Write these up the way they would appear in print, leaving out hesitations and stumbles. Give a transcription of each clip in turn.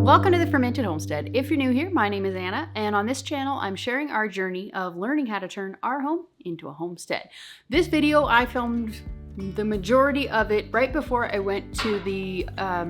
Welcome to the Fermented Homestead. If you're new here, my name is Anna, and on this channel, I'm sharing our journey of learning how to turn our home into a homestead. This video, I filmed the majority of it right before I went to the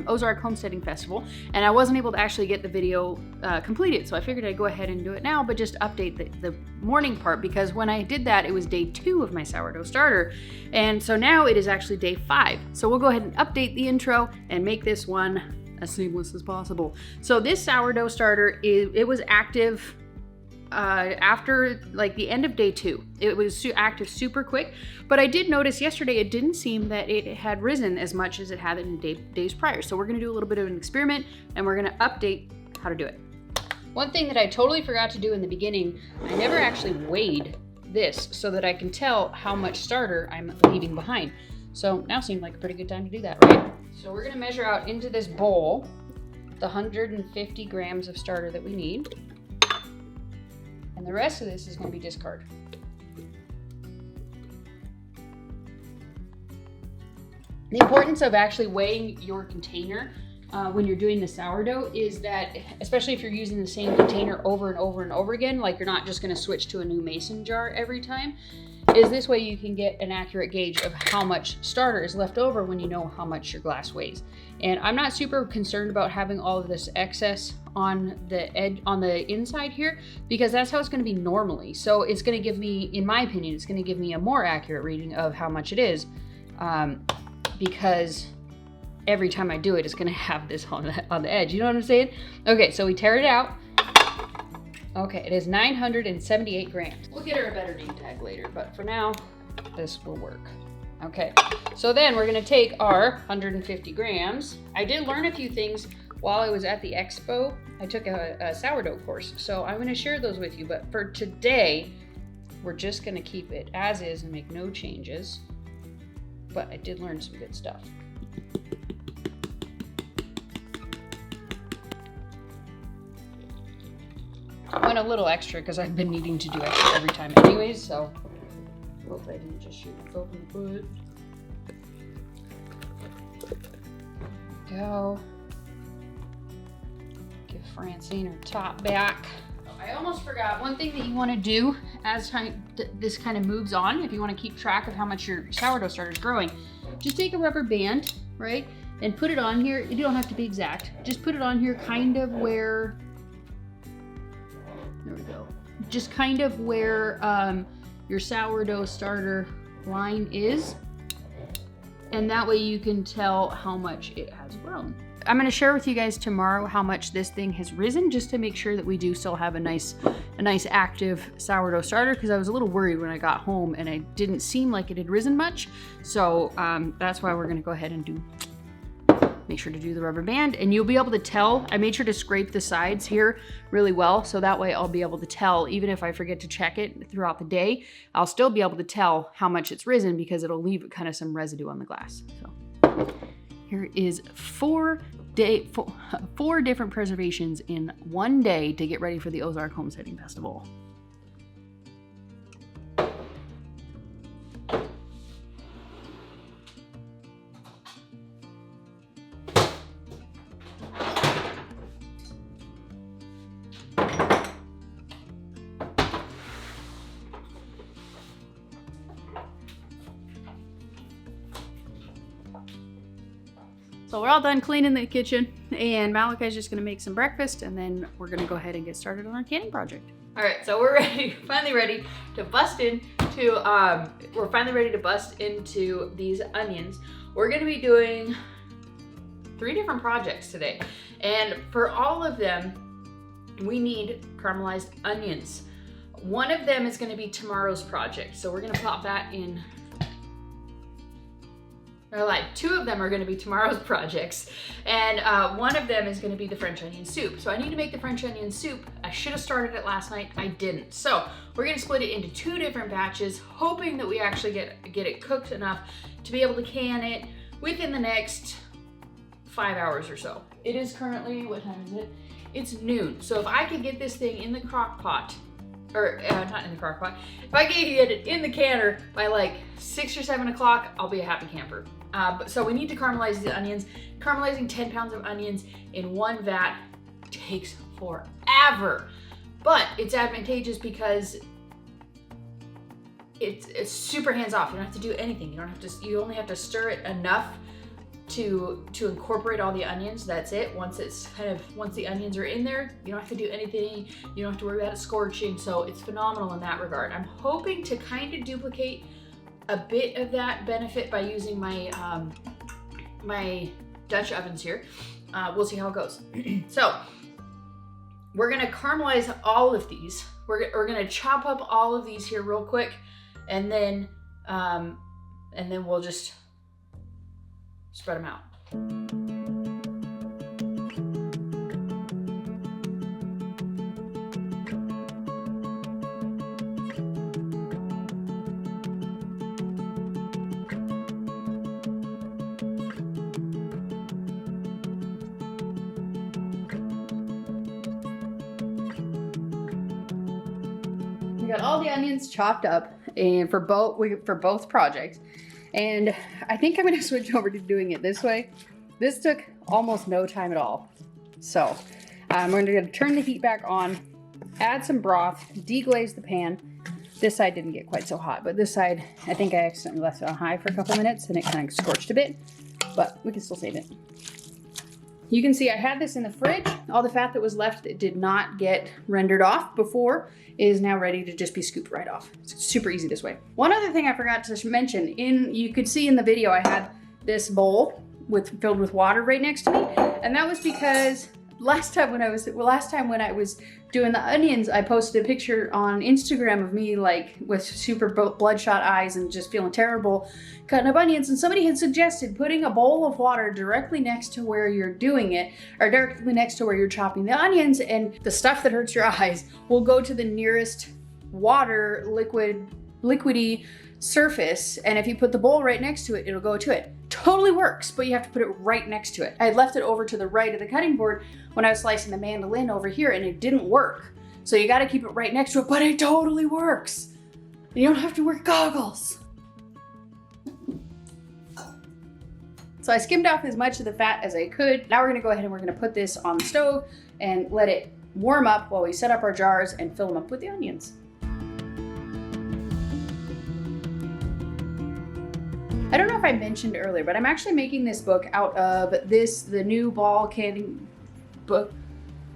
Ozarks Homesteading Festival, and I wasn't able to actually get the video completed, so I figured I'd go ahead and do it now, but just update the morning part, because when I did that, it was day 2 of my sourdough starter, and so now it is actually day 5. So we'll go ahead and update the intro and make this one as seamless as possible. So this sourdough starter, it was active after like the end of day 2. It was active super quick, but I did notice yesterday it didn't seem that it had risen as much as it had in days prior. So we're gonna do a little bit of an experiment and we're gonna update how to do it. One thing that I totally forgot to do in the beginning, I never actually weighed this so that I can tell how much starter I'm leaving behind. So now seemed like a pretty good time to do that, right? So we're gonna measure out into this bowl the 150 grams of starter that we need. And the rest of this is going to be discard. The importance of actually weighing your container when you're doing the sourdough is that, especially if you're using the same container over and over and over again, like you're not just going to switch to a new mason jar every time, is this way you can get an accurate gauge of how much starter is left over when you know how much your glass weighs. And I'm not super concerned about having all of this excess on the edge, on the inside here, because that's how it's going to be normally. So it's going to give me, in my opinion, it's going to give me a more accurate reading of how much it is, because every time I do it, it's going to have this on the edge. You know what I'm saying? Okay, so we tear it out. Okay, it is 978 grams. We'll get her a better name tag later, but for now, this will work. Okay, so then we're gonna take our 150 grams. I did learn a few things while I was at the expo. I took a sourdough course, so I'm gonna share those with you, but for today, we're just gonna keep it as is and make no changes. But I did learn some good stuff. I went a little extra because I've been needing to do extra every time anyways, so hopefully I didn't just shoot myself in the foot. Go. Give Francine her top back. I almost forgot one thing that you want to do as this kind of moves on, if you want to keep track of how much your sourdough starter is growing, just take a rubber band, right, and put it on here. You don't have to be exact. Just put it on here kind of where, there we go. Just kind of where your sourdough starter line is. And that way you can tell how much it has grown. I'm gonna share with you guys tomorrow how much this thing has risen, just to make sure that we do still have a nice active sourdough starter, because I was a little worried when I got home and it didn't seem like it had risen much. So that's why we're gonna go ahead and make sure to do the rubber band, and you'll be able to tell. I made sure to scrape the sides here really well, so that way I'll be able to tell, even if I forget to check it throughout the day, I'll still be able to tell how much it's risen, because it'll leave kind of some residue on the glass. So here is 4 different preservations in one day to get ready for the Ozarks Homesteading Festival. So we're all done cleaning the kitchen, and Malachi's just gonna make some breakfast, and then we're gonna go ahead and get started on our canning project. All right, so we're finally ready to bust into these onions. We're gonna be doing 3 different projects today, and for all of them, we need caramelized onions. One of them is gonna be tomorrow's project, so we're gonna plop that in. Or like 2 of them are gonna be tomorrow's projects, and one of them is gonna be the French onion soup. So I need to make the French onion soup. I should have started it last night, I didn't. So we're gonna split it into 2 different batches, hoping that we actually get it cooked enough to be able to can it within the next 5 hours or so. It is currently, what time is it? It's noon. So if I could get this thing in the crock pot, or not in the crock pot, if I could get it in the canner by like 6 or 7 o'clock, I'll be a happy camper. So we need to caramelize the onions. Caramelizing 10 pounds of onions in one vat takes forever. But it's advantageous because it's super hands-off. You don't have to do anything. You only have to stir it enough to incorporate all the onions. That's it. Once the onions are in there, you don't have to do anything. You don't have to worry about it scorching. So it's phenomenal in that regard. I'm hoping to kind of duplicate a bit of that benefit by using my my Dutch ovens here. We'll see how it goes. So we're gonna caramelize all of these. We're gonna chop up all of these here real quick, and then we'll just spread them out. We got all the onions chopped up, and for both projects. And I think I'm gonna switch over to doing it this way. This took almost no time at all. So we're gonna turn the heat back on, add some broth, deglaze the pan. This side didn't get quite so hot, but this side, I think I accidentally left it on high for a couple minutes and it kind of scorched a bit, but we can still save it. You can see I had this in the fridge. All the fat that was left that did not get rendered off before is now ready to just be scooped right off. It's super easy this way. One other thing I forgot to mention, you could see in the video I had this bowl filled with water right next to me, and that was because last time when I was doing the onions, I posted a picture on Instagram of me like with super bloodshot eyes and just feeling terrible cutting up onions, and somebody had suggested putting a bowl of water directly next to where you're doing it, or directly next to where you're chopping the onions, and the stuff that hurts your eyes will go to the nearest water liquidy surface, and if you put the bowl right next to it, it'll go to it. Totally works, but you have to put it right next to it. I had left it over to the right of the cutting board when I was slicing the mandolin over here, and it didn't work. So you gotta keep it right next to it, but it totally works. You don't have to wear goggles. So I skimmed off as much of the fat as I could. Now we're gonna go ahead and we're gonna put this on the stove and let it warm up while we set up our jars and fill them up with the onions. I don't know if I mentioned earlier, but I'm actually making this book out of the new ball canning book,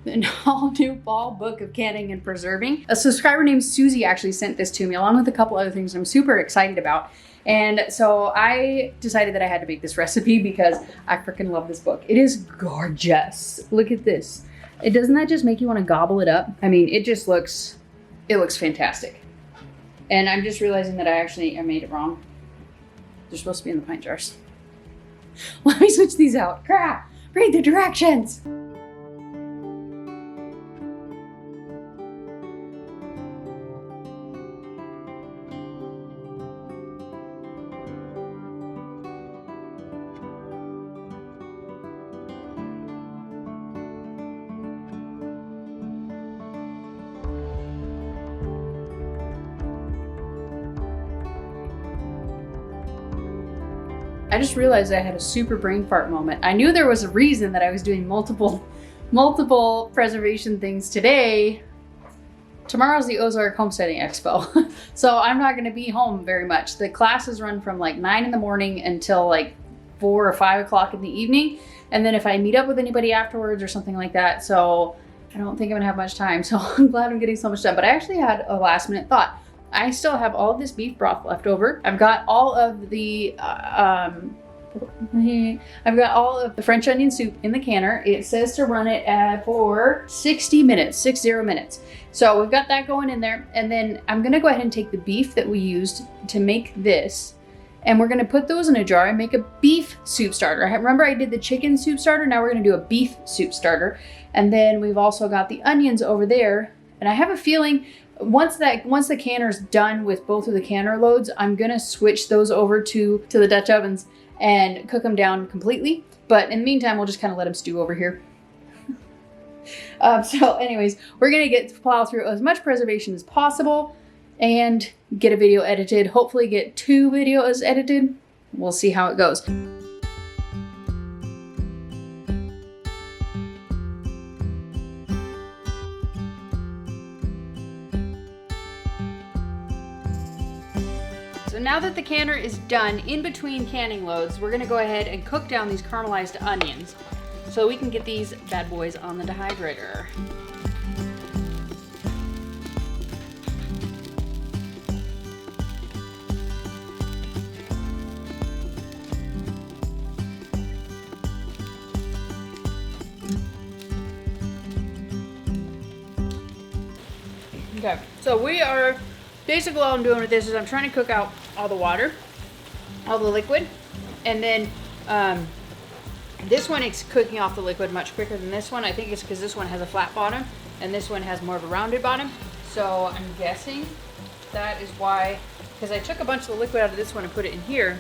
the all new ball book of canning and preserving. A subscriber named Susie actually sent this to me along with a couple other things I'm super excited about. And so I decided that I had to make this recipe because I freaking love this book. It is gorgeous. Look at this. Doesn't that just make you want to gobble it up? I mean, it looks fantastic. And I'm just realizing that I made it wrong. They're supposed to be in the pint jars. Let me switch these out. Crap! Read the directions! I just realized I had a super brain fart moment. I knew there was a reason that I was doing multiple preservation things today. Tomorrow's the Ozarks Homesteading Expo. So I'm not gonna be home very much. The classes run from like 9 in the morning until like 4 or 5 o'clock in the evening. And then if I meet up with anybody afterwards or something like that. So I don't think I'm gonna have much time. So I'm glad I'm getting so much done. But I actually had a last minute thought. I still have all of this beef broth left over. I've got all of the French onion soup in the canner. It says to run it for 60 minutes. So we've got that going in there. And then I'm gonna go ahead and take the beef that we used to make this, and we're gonna put those in a jar and make a beef soup starter. Remember I did the chicken soup starter? Now we're gonna do a beef soup starter. And then we've also got the onions over there. And I have a feeling once the canner's done with both of the canner loads, I'm gonna switch those over to the Dutch ovens and cook them down completely. But in the meantime, we'll just kind of let them stew over here. So anyways, we're gonna plow through as much preservation as possible and get a video edited, hopefully get 2 videos edited. We'll see how it goes. So now that the canner is done, in between canning loads, we're gonna go ahead and cook down these caramelized onions so we can get these bad boys on the dehydrator. Okay, so we are, basically all I'm doing with this is I'm trying to cook out all the water, all the liquid, and then this one is cooking off the liquid much quicker than this one. I think it's because this one has a flat bottom and this one has more of a rounded bottom. So I'm guessing that is why, because I took a bunch of the liquid out of this one and put it in here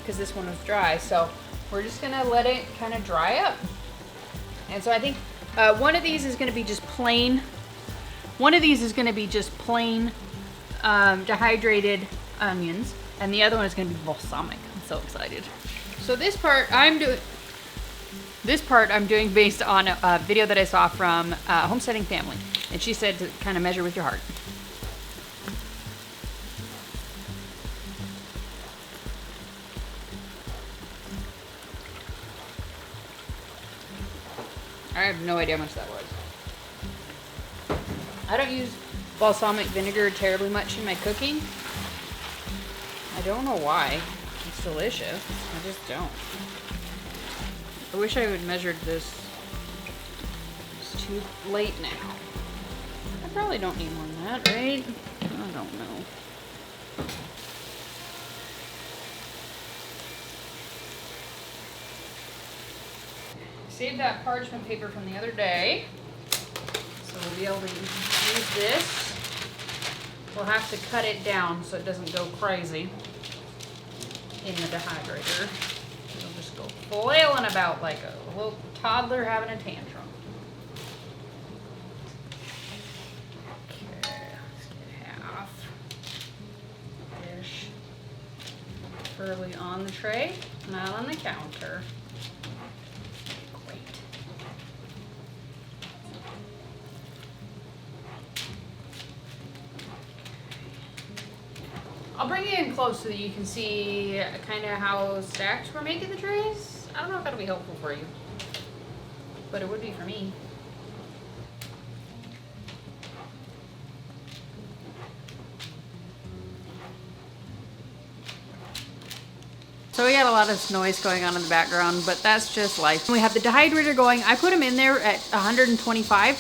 because this one was dry. So we're just gonna let it kind of dry up. And so I think one of these is gonna be just plain. One of these is going to be just plain dehydrated onions, and the other one is going to be balsamic. I'm so excited. So this part I'm doing based on a video that I saw from Homesteading Family, and she said to kind of measure with your heart. I have no idea how much that was. I don't use balsamic vinegar terribly much in my cooking. I don't know why. It's delicious. I just don't. I wish I would have measured this. It's too late now. I probably don't need more than that, right? I don't know. Saved that parchment paper from the other day. So we'll be able to use this. We'll have to cut it down so it doesn't go crazy in the dehydrator. It'll just go flailing about like a little toddler having a tantrum. Okay, let's get half dish firmly on the tray, not on the counter. I'll bring it in close so that you can see kind of how stacked we're making the trays. I don't know if that'll be helpful for you, but it would be for me. So we got a lot of noise going on in the background, but that's just life. We have the dehydrator going. I put them in there at 125.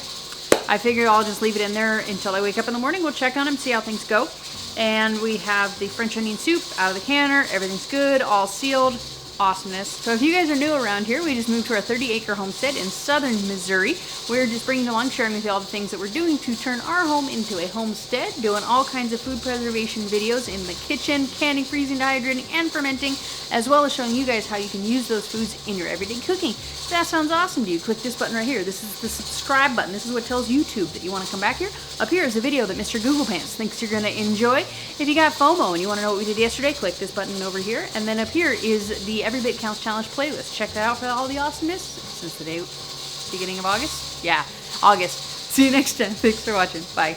I figured I'll just leave it in there until I wake up in the morning. We'll check on them, see how things go. And we have the French onion soup out of the canner. Everything's good, all sealed. Awesomeness. So if you guys are new around here, we just moved to our 30-acre homestead in southern Missouri. We're just bringing along, sharing with you all the things that we're doing to turn our home into a homestead, doing all kinds of food preservation videos in the kitchen, canning, freezing, dehydrating, and fermenting, as well as showing you guys how you can use those foods in your everyday cooking. If that sounds awesome to you, click this button right here. This is the subscribe button. This is what tells YouTube that you want to come back here. Up here is a video that Mr. Google Pants thinks you're going to enjoy. If you got FOMO and you want to know what we did yesterday, click this button over here. And then up here is the Every Bit Counts Challenge playlist. Check that out for all the awesomeness since the beginning of August. Yeah, August. See you next time. Thanks for watching. Bye.